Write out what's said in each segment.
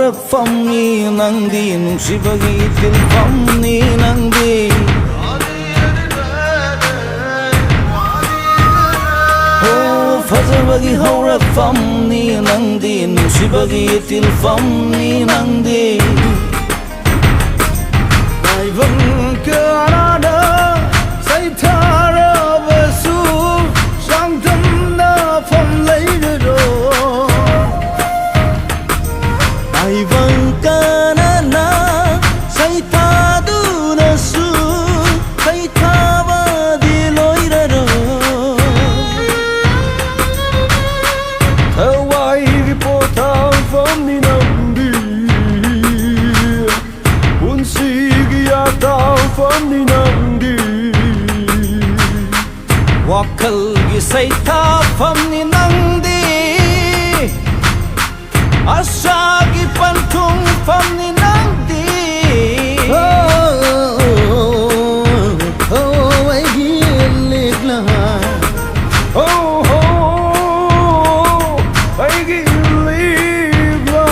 ꯍꯧꯔꯛꯐꯝꯅꯤ ꯅꯪꯗꯤ ꯅꯨꯡꯁꯤꯕꯒꯤ ꯇꯤꯟꯐꯝꯅꯤ ꯅꯪꯗꯤ ꯐꯖꯕꯒꯤ ꯍꯧꯔꯛꯐꯝꯅꯤ ꯅꯪꯗꯤ ꯅꯨꯡꯁꯤꯕꯒꯤ ꯇꯤꯟꯐꯝꯅꯤ ꯅꯪꯗꯤ ꯇꯥꯏꯕꯪ ꯀꯌꯥꯗ ꯁꯩꯊꯥꯔꯕꯁꯨ ꯆꯥꯡꯗꯝꯅꯐꯝ ꯂꯩꯔꯔꯣꯏ ꯇꯥꯏꯕꯪ ꯀꯌꯥꯅ ꯁꯩꯊꯥꯗꯨꯅꯁꯨ ꯁꯩꯊꯥꯕꯗꯤ ꯂꯣꯏꯔꯔꯣꯏ ꯊꯋꯥꯏꯒꯤ ꯄꯣꯊꯥꯐꯝꯅꯤ ꯅꯪꯗꯤ ꯄꯨꯟꯁꯤꯒꯤ ꯌꯥꯊꯥꯐꯝꯅꯤ ꯅꯪꯗꯤ ꯋꯥꯈꯜꯒꯤ ꯁꯩꯊꯥꯐꯝꯅꯤ ꯅꯪꯗꯤ 아샤기 반통 밤니 낭디 I hear ligla I hear ligla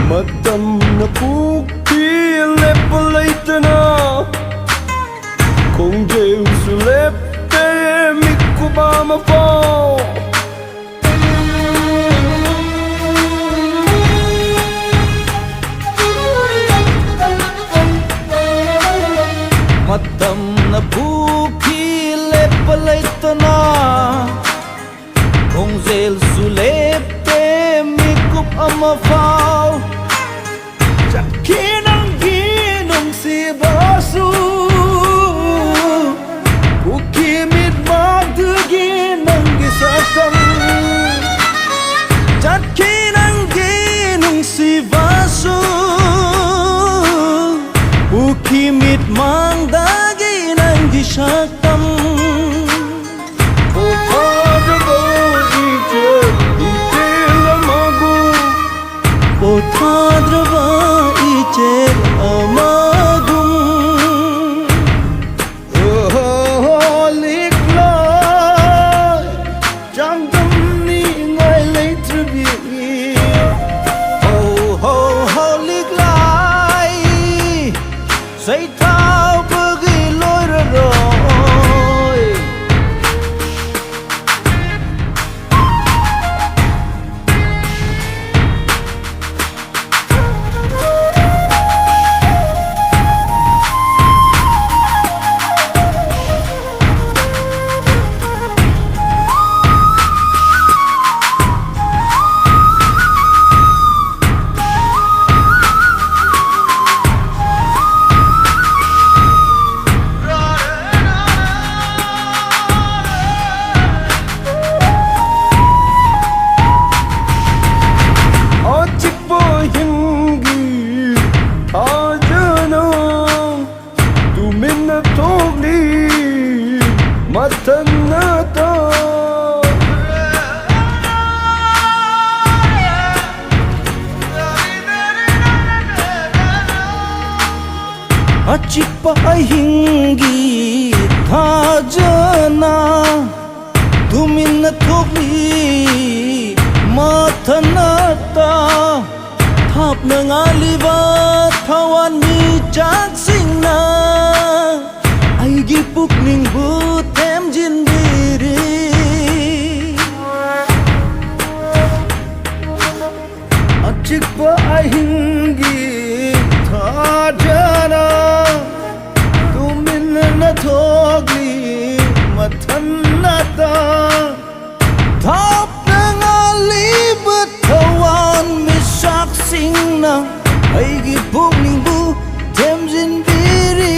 Matamna puki lepa leitana Kongjeu su lepte mikubama po Matamna puki lepa leitana Kongjeu su lepte mikubama po Kinang ginong si basu Ukimit magdugin ang gisatang Chat kinang ginong si basu Ukimit magdagin ang gisatang Pothadrava ichel amagum liklay jangdam ni ngai leitrbi ho liklay say thao bagi loi rồi Matanata Achipa ahingi thajana Tumin na thokli matanata Thap na ngaliba thawan mi chak singna Ai gipuk ning but em jin biri Achik pa ahingi thajana Tumin na thogli mathanata Thap na ngalib thawan mi sak singna Ai gipuk ning but em jin biri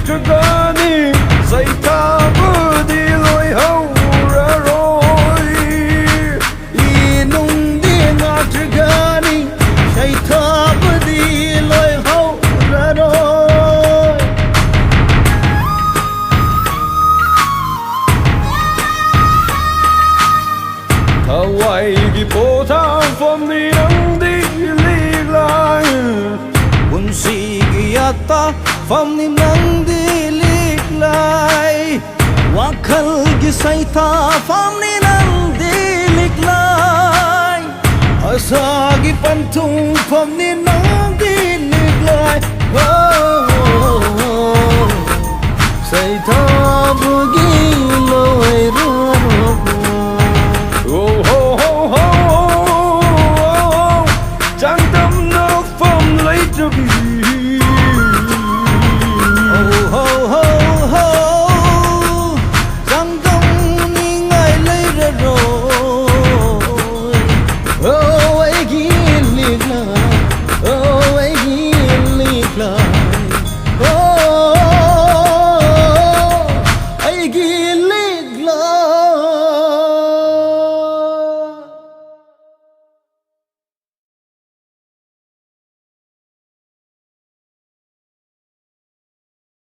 Chagani say tabudi loi haura roi inung dinga chagani say tabudi Phong ni nang di lik lai Wakal gi say ta Phong ni nang di lik lai Asa gi pantung Phong ni nang di lik lai